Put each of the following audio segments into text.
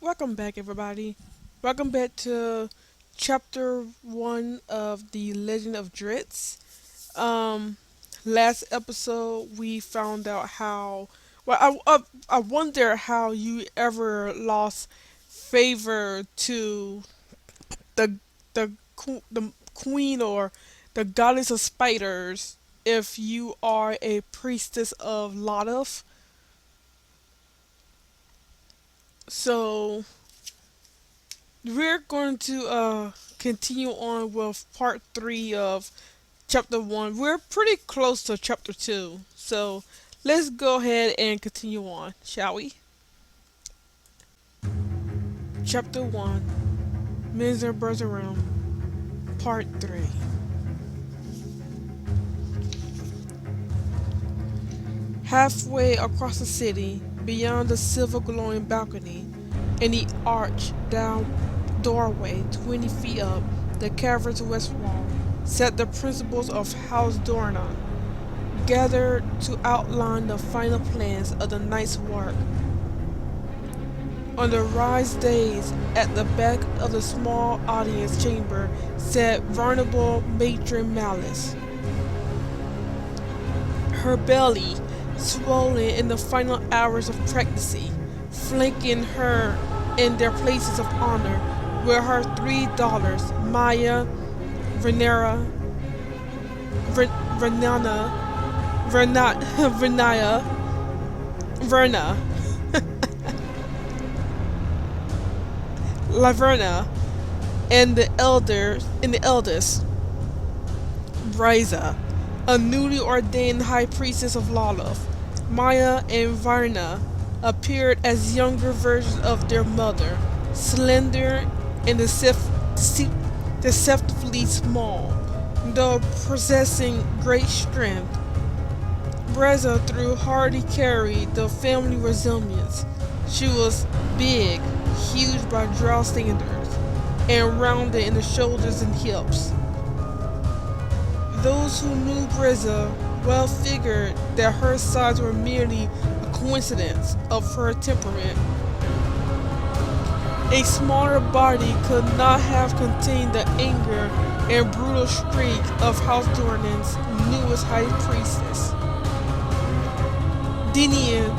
Welcome back, everybody. Welcome back to chapter one of the Legend of Drizzt. Um, Last episode we found out how. I wonder how you ever lost favor to the the queen or the goddess of spiders if you are a priestess of Lotov. So we're going to continue on with part three of chapter one. We're pretty close to chapter two, so let's go ahead and continue on, shall we? Chapter one, Menzoberranzan, part three. Halfway across the city, beyond the silver glowing balcony, in the arched down doorway 20 feet up, the cavern's west wall, sat the principals of House Dornan, gathered to outline the final plans of the night's work. On the rise days, at the back of the small audience chamber, sat venerable Matron Malice, her belly swollen in the final hours of pregnancy, flanking her in their places of honor were her three daughters, Maya, Renera, Renana, Vernaya, Verna, Laverna, and the eldest, Briza, a newly ordained high priestess of Lolov. Maya and Varna appeared as younger versions of their mother, slender and deceptively small, though possessing great strength. Breza through hardly carried the family resilience. She was big, huge by drow standards, and rounded in the shoulders and hips. Those who knew Breza well figured that her size were merely a coincidence of her temperament. A smaller body could not have contained the anger and brutal streak of House Dornan's newest high priestess. Dinian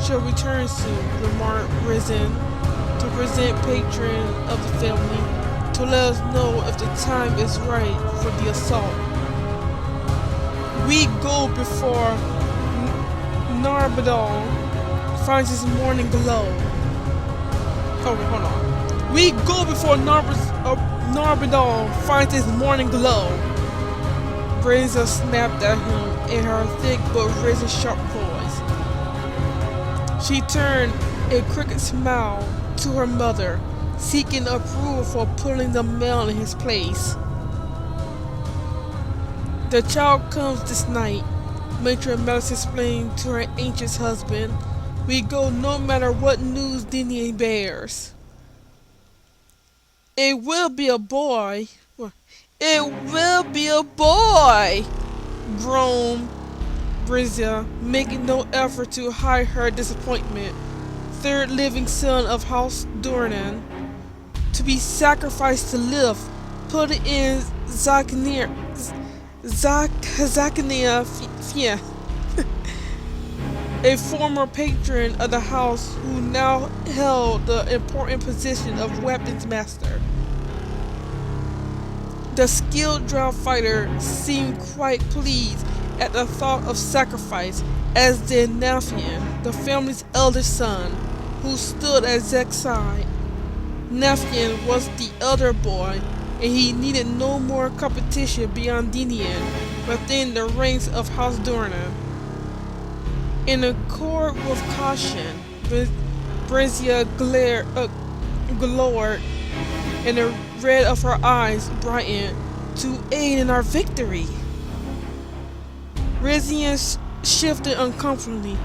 shall return soon, remarked Risen, to present patron of the family, to let us know if the time is right for the assault. We go before Narbadon finds his morning glow. Oh, wait, hold on. We go before Narbadon finds his morning glow. Breza snapped at him in her thick but razor sharp voice. She turned a crooked smile to her mother, seeking approval for putting the male in his place. The child comes this night, Matron Malice explained to her anxious husband. We go no matter what news Dinian bears. It will be a boy. It will be a boy, groaned Brizia, making no effort to hide her disappointment. Third living son of House Dornan, to be sacrificed to live, put in Zakania, a former patron of the house who now held the important position of weapons master. The skilled drow fighter seemed quite pleased at the thought of sacrifice, as did Nathian, the family's eldest son, who stood at Zek's side. Nathian was the elder boy, and he needed no more competition beyond Dinian within the ranks of House Dornan. In accord with caution, Brizia glowed, and the red of her eyes brightened, to aid in our victory. Rizian shifted uncomfortably.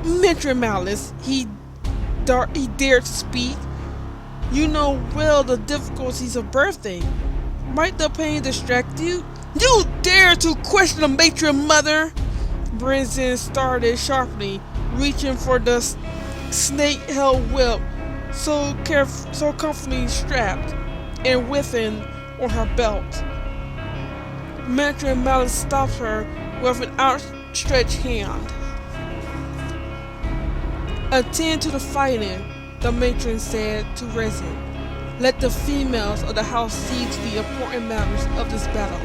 Matron Malice, he dared to speak. You know well the difficulties of birthing. Might the pain distract you? You dare to question the matron mother? Brinson started sharply, reaching for the snake-held whip so comfortably strapped and within on her belt. Matron Malice stopped her with an outstretched hand. Attend to the fighting, the matron said to Resin. Let the females of the house see to the important matters of this battle.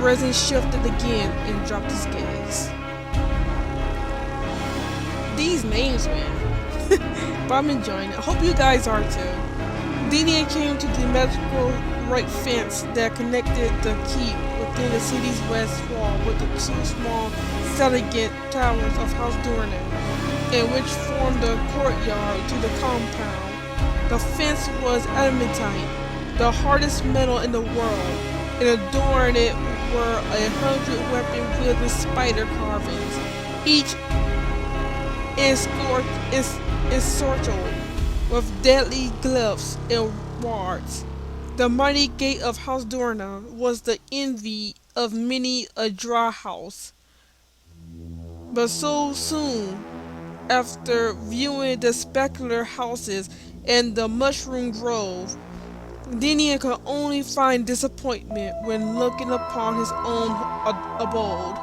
Resin shifted again and dropped his gaze. These names, man. But I'm enjoying it. I hope you guys are too. Dinian came to the magical right fence that connected the keep within the city's west wall with the two small elegant towers of House Dornan, and which formed the courtyard to the compound. The fence was adamantine, the hardest metal in the world, and adorned it were 100 weapon-wielding spider carvings, each encircled with deadly glyphs and wards. The mighty gate of House Dorna was the envy of many a dry house. But so soon after viewing the specular houses and the mushroom grove, Dinian could only find disappointment when looking upon his own abode.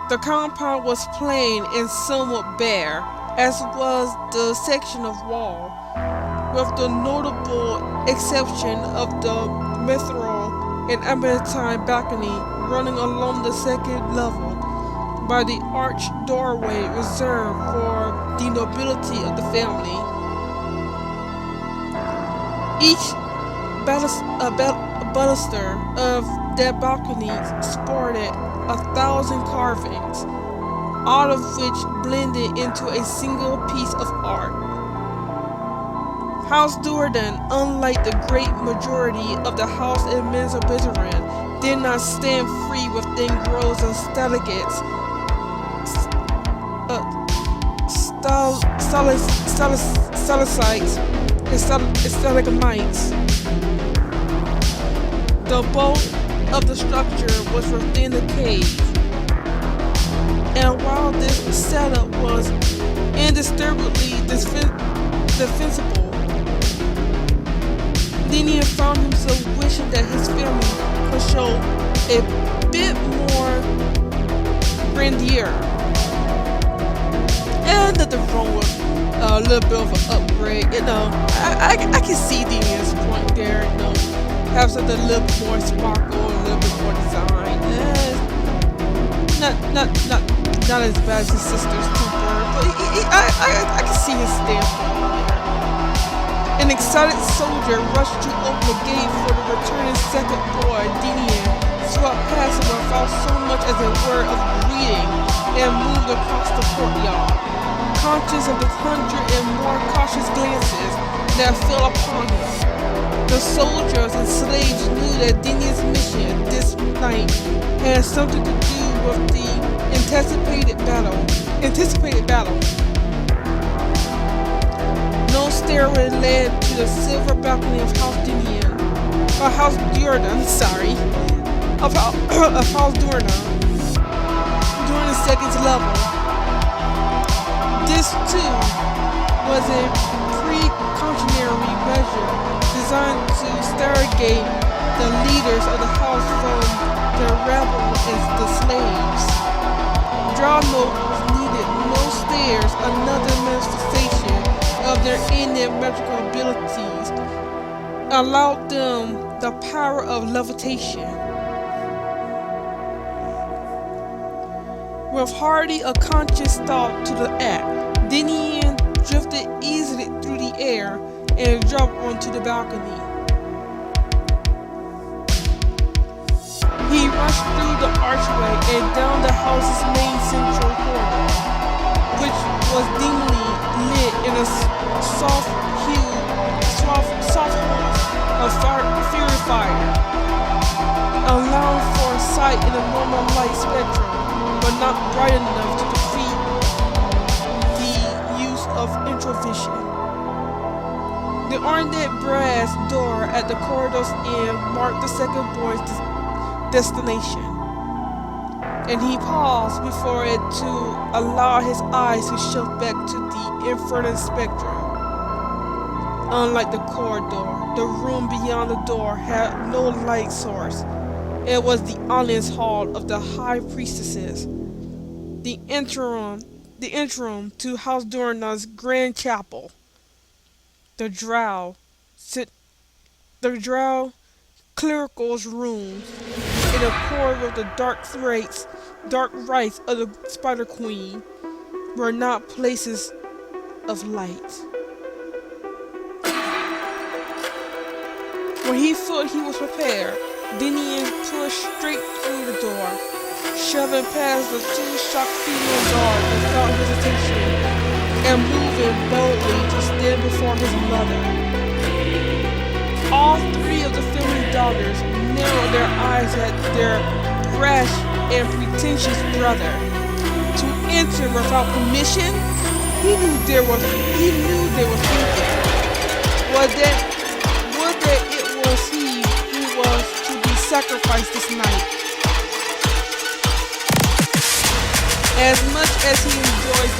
The compound was plain and somewhat bare, as was the section of wall, with the notable exception of the mithril and adamantine balcony running along the second level by the arched doorway reserved for the nobility of the family. Each baluster of that balcony sported 1,000 carvings, all of which blended into a single piece of art. House Durden, unlike the great majority of the house in Menzoberranzan, did not stand free within groves of stalactites, stalactites, and stalagmites. The bulk of the structure was within the cave, and while this setup was indisturbably defensible, Dinian found himself wishing that his family could show a bit more grandeur. And nothing wrong with a little bit of an upgrade, I can see Dinian's point there, have something a little bit more sparkle, a little bit more design. Not as bad as his sister's Cooper, but I can see his standpoint there. An excited soldier rushed to open the gate for the returning second boy. Dinian swept past him without so much as a word of greeting and moved across the courtyard, conscious of the 100 and more cautious glances that fell upon him. The soldiers and slaves knew that Dinian's mission this night had something to do with the anticipated battle. No stairway led to the silver balcony of House Dinian, or House Durden, of House Durna, during the second level. This too was a precautionary measure designed to stargate the leaders of the house from the rebel and the slaves. Draw nobles needed no stairs, another manifestation of their innate magical abilities allowed them the power of levitation. With hardly a conscious thought to the act, Dinian drifted easily through the air and dropped onto the balcony. He rushed through the archway and down the house's main central corridor, which was dimly lit in a soft hue of fury fire, allowing for sight in a normal light spectrum, but not bright enough to defeat the use of introvision. The ornate brass door at the corridor's end marked the second boy's destination, and he paused before it to allow his eyes to shift back to the infinite spectrum. Unlike the corridor, the room beyond the door had no light source. It was the audience hall of the high priestesses, the interim, the interim to House Dorna's grand chapel. The drow, sit, the drow clerical's rooms in the corridor of the dark rites of the Spider Queen were not places of light. When he thought he was prepared, Dinian pushed straight through the door, shoving past the two shocked female guards without hesitation, and moving boldly to stand before his mother. All three of the family daughters narrowed their eyes at their brash and pretentious brother. To enter without permission, he knew there was thinking. Was that it was he who was to be sacrificed this night. As much as he enjoyed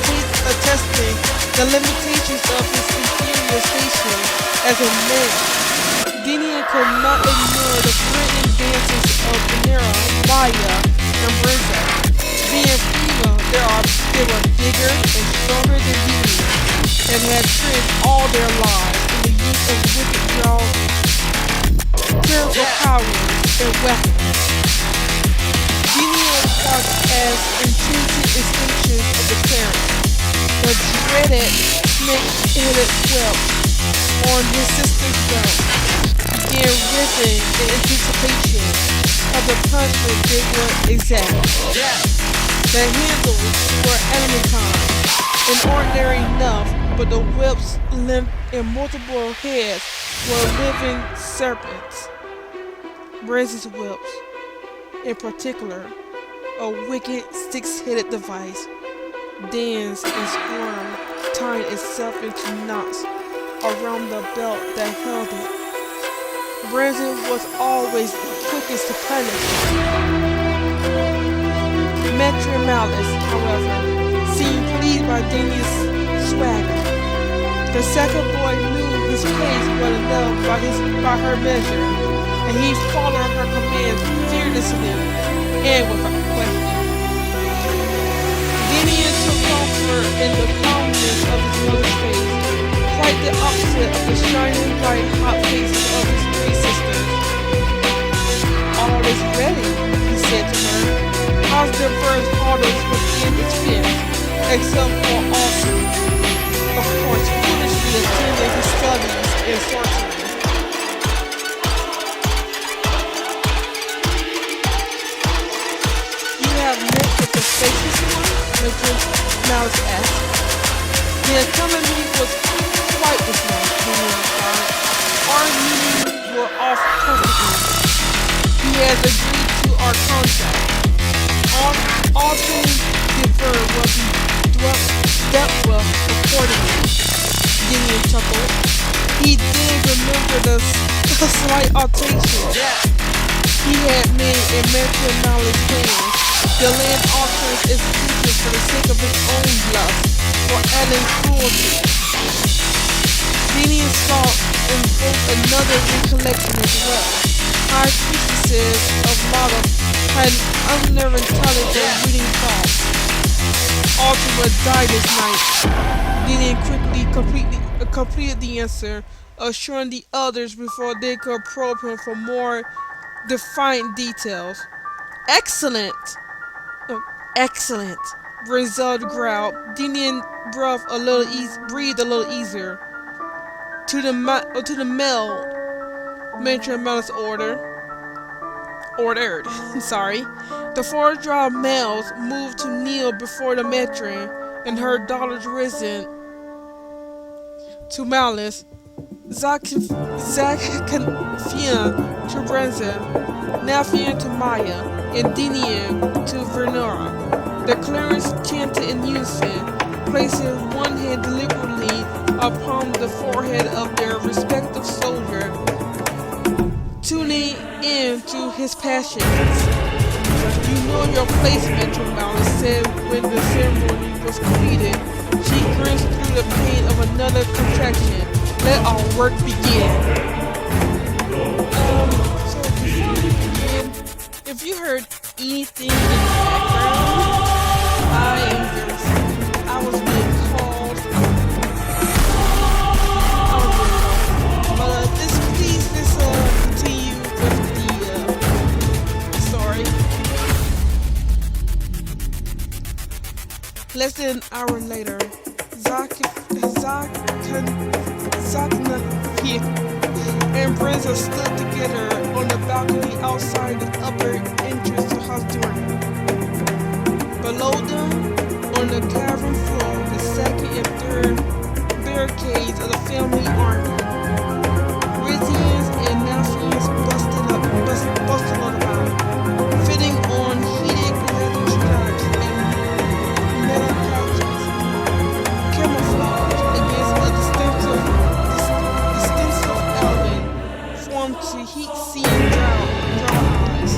attesting the limitations of his inferior station as a man, Dinian could not ignore the brilliant dances of Venera, Maya, and Brizza. Being female, they were bigger and stronger than Dinian, and had trained all their lives in the use of wicked draw, spiritual powers, and weapons. Dinian watched as intrinsic extensions of the parents, the dreaded snake-headed whip on his sister's belt, began ripping in anticipation of the punishment they would exact. The handles were adamantine and ordinary enough, but the whip's length and multiple heads were living serpents. Briz's whips, in particular, a wicked six-headed device, danced and squirmed, tying itself into knots around the belt that held it. Branson was always the quickest to punish. Metro Malice, however, seemed pleased by Daniel's swagger. The second boy knew his pace well enough by her measure, and he followed her commands fearlessly and without question. Dinian took comfort in the calmness of his mother's face, quite the opposite of the shining bright hot faces of his three sisters. All is ready, he said to her. How's the first orders within expense, except for Austin, of course, foolishly attending his studies in sorcery. You have met with the faceless one? Major Mouse asked. The economy was quite this night, Daniel replied. Our meetings were off perfectly. He has agreed to our contract. All things deferred will be dealt with accordingly. Dinian chuckled. He did remember the slight alteration he had made in Metro Knowledge plans. The land alters its future for the sake of his own lust, for adding cruelty. Dinian saw in both another recollection as well. High priestesses of Mata had an unnerving talent of reading thoughts. Ultima died this night. Dinian quickly completed the answer, assuring the others before they could probe him for more defiant details. Excellent! Excellent, Brizard growled. Dinian breathed a little easier. To the male, Matron Malice ordered. Sorry. The four drow males moved to kneel before the matron, and her daughters risen to Malice. Zakifian to Branson, Nafian to Maya, and Dinian to Vernora. The clerics chanted in unison, placing one hand deliberately upon the forehead of their respective soldier, tuning in to his passions. You know your place, Metro Malice said when the ceremony was completed. She grimaced through the pain of another contraction. Let our work begin. So before we begin, if you heard anything in the background, I am very sorry. I was being called. I was being called. But this, please, this continue with the story. Less than an hour later, Zakna and Brenza stood together on the balcony outside the upper entrance to House Durham. Below them, on the cavern floor, the second and third barricades of the family army. Rizians and Nafians busted about, fitting on heated leather straps and metal pouches, camouflage against a distinctive element formed to heat seeing drow eyes.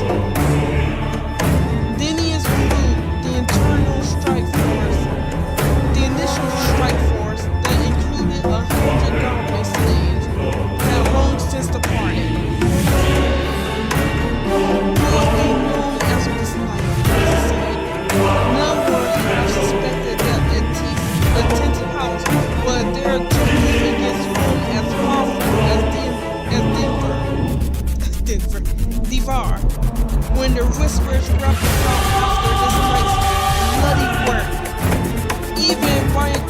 Denius blew the internal strike force, the initial strike force that included 100 goblin slaves, had long since departed. Broadly known as this night, said, none would have suspected that the attentive house was there to live against one as powerful as Denver, Devar, when the whispers wrapped about after this night's bloody work. Even Brian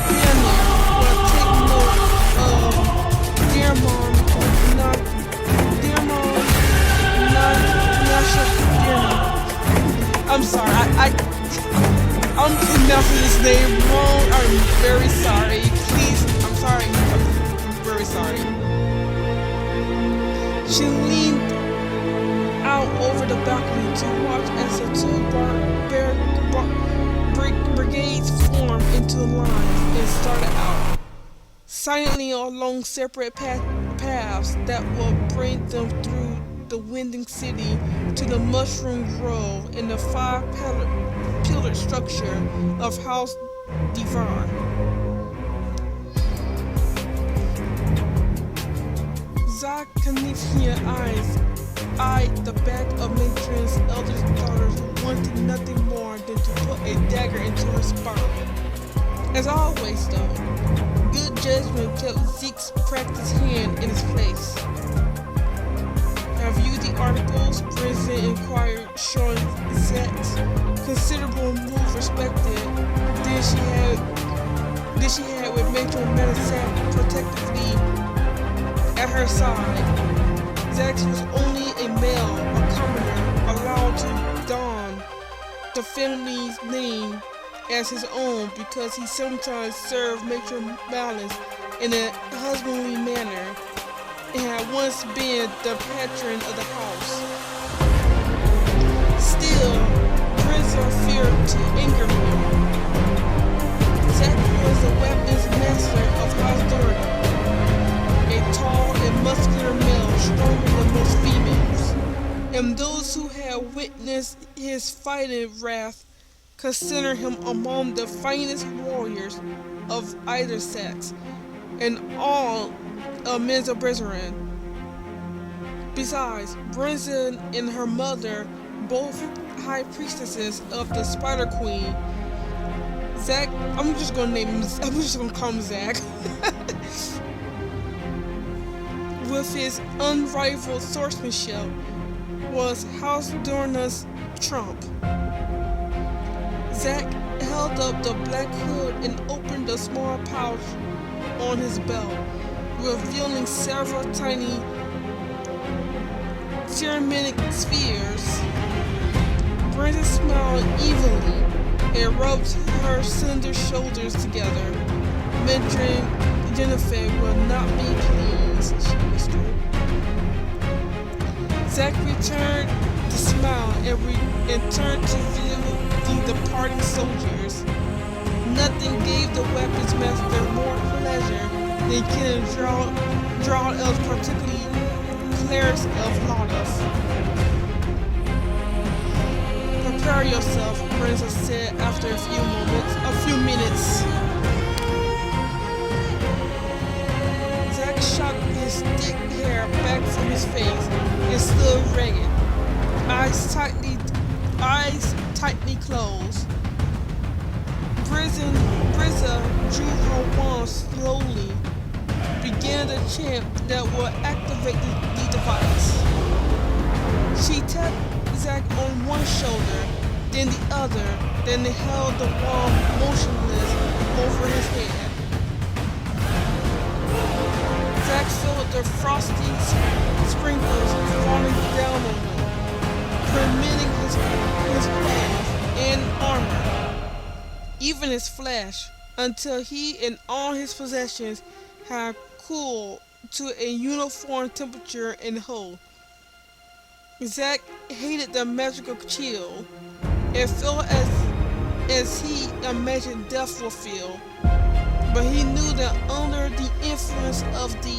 Pianer will take note of Dearmon, I'm sorry, I'm pronouncing his name wrong. I'm very sorry. Please, I'm sorry. I'm very sorry. She leaned out over the balcony to watch as the two brigades formed into lines and started out, silently along separate paths that will bring them through the winding city to the mushroom grove in the five-pillared structure of House Devar. Zakanifian eyed the back of Matron's eldest daughter, wanting nothing more than to put a dagger into her spine. As always, though, good judgment kept Zeke's practiced hand in its place. Have you the articles? President inquired, showing Zak's considerable move respected. Then she had with Matron Melisat protectively at her side. Zax was only a male, a commoner, allowed to don the family's name as his own because he sometimes served Matron Balance in a husbandly manner and had once been the patron of the house. Still, Drizzt feared to anger him. Zack was the weapons master of House Durham, a tall and muscular male stronger than most females, and those who had witnessed his fighting wrath consider him among the finest warriors of either sex, and all of Menzoberranzan. Besides, Brenza and her mother, both high priestesses of the Spider Queen, Zack, I'm just gonna call him Zack, with his unrivaled swordsmanship, was House Dorna's trump. Zack held up the black hood and opened a small pouch on his belt, revealing several tiny ceramic spheres. Brenda smiled evilly and rubbed her slender shoulders together. Mentoring Jennifer will not be pleased, she whispered. Zack returned the smile and turned to view the departing soldiers. Nothing gave the weapons master more pleasure than killing Drow elves, particularly Clerics of Lotus. Prepare yourself, Brenza said after a few minutes. face and stood ragged, eyes tightly, eyes tightly closed. Brizza drew her wand slowly, began the chant that will activate the device. She tapped Zack on one shoulder, then the other, then held the wand motionless over his head. Zack felt the frosty sprinkles falling down on him, permitting his path and armor, even his flesh, until he and all his possessions had cooled to a uniform temperature and whole. Zack hated the magical chill. It felt as he imagined death would feel, but he knew that under the influence of the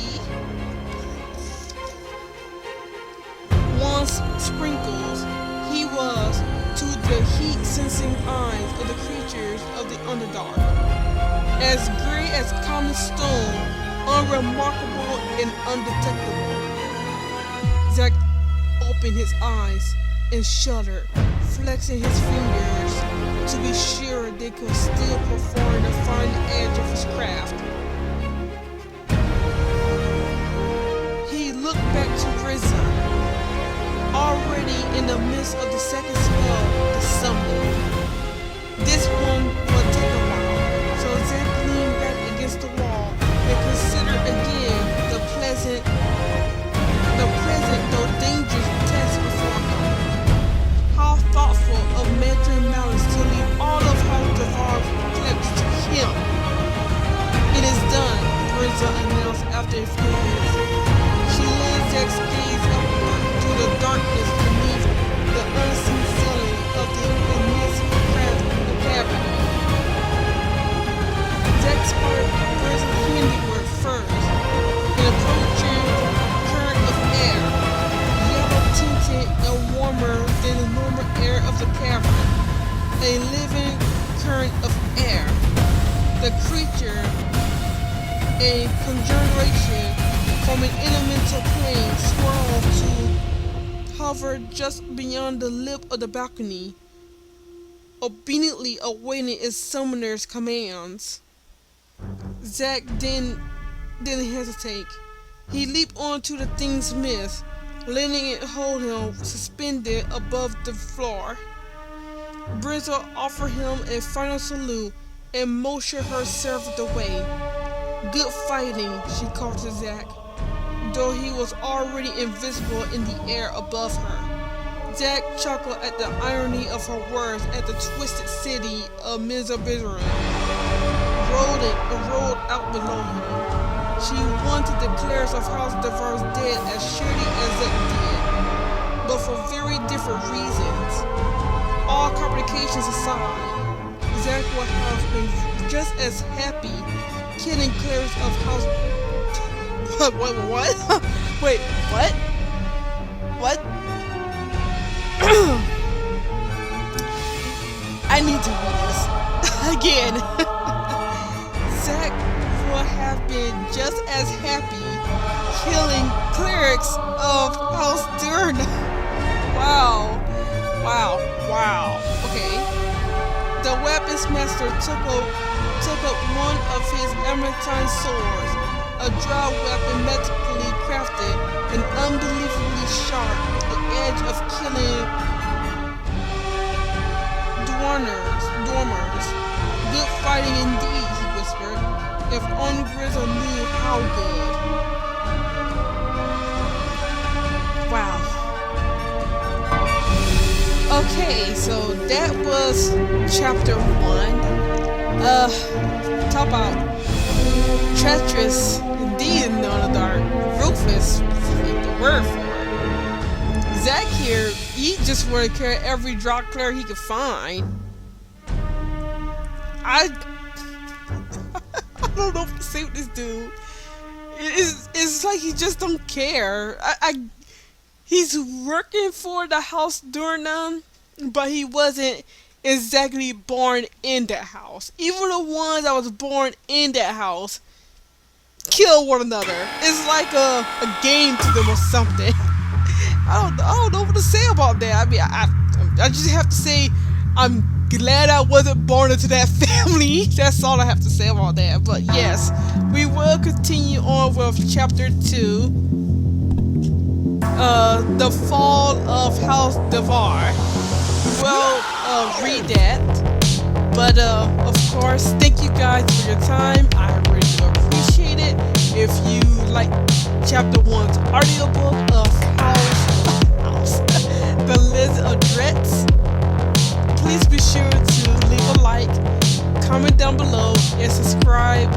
once sprinkles, he was, to the heat-sensing eyes of the creatures of the Underdark, as gray as common stone, unremarkable and undetectable. Zack opened his eyes and shuddered, flexing his fingers to be sure they could still perform the fine edge of his craft. He looked back to Drizzt, already in the midst of the second spell, the summoning. This one would take a while, so Zack leaned back against the wall and considered again the pleasant though dangerous test before him. How thoughtful of Mandarin Malice to leave all of House Devar's clips to him. It is done, Brizza announced after a few minutes. She led Zack's gaze upward to the darkness beneath the unseen ceiling of the immense cavern. Zack spotted Brizza's handiwork first, an approaching current of air, yellow tinted and warmer than the normal air of the cavern. A living current of air. The creature, a conjuration from an elemental plane, swirled to hover just beyond the lip of the balcony, obediently awaiting its summoner's commands. Zack didn't hesitate. He leaped onto the thing's midst, letting it hold him suspended above the floor. Brizza offered him a final salute and motioned her servant away. Good fighting, she called to Zack, though he was already invisible in the air above her. Zack chuckled at the irony of her words at the twisted city of Menzoberranzan rolled out below him. She wanted the clerics of House Devar's dead as surely as Zack did, but for very different reasons. All complications aside, Zack would have been just as happy killing clerics of House. What? Wait, what? What? I need to read this again. Zack would have been just as happy killing clerics of House Durna. Wow. Okay. The weapons master took up one of his adamantine swords, a dry weapon magically crafted and unbelievably sharp with the edge of killing dormers. Good fighting indeed, he whispered. If only Brizza knew how good. Wow. Okay, so that was chapter 1. Talk about treacherous indeed in the dark. Ruthless, the word for it. Zack here, he just wanted to carry every drop clear he could find. I don't know what to say with this dude. It's like he just don't care. He's working for the House Durnan, but he wasn't exactly born in that house. Even the ones that was born in that house, kill one another. It's like a game to them or something. I don't know what to say about that. I mean, I just have to say I'm glad I wasn't born into that family. That's all I have to say about that. But yes, we will continue on with chapter 2. The fall of House Devar. We'll read that. But of course, thank you guys for your time. I really do appreciate it. If you like chapter 1's audiobook of The Legend of Drizzt, please be sure to leave a like, comment down below, and subscribe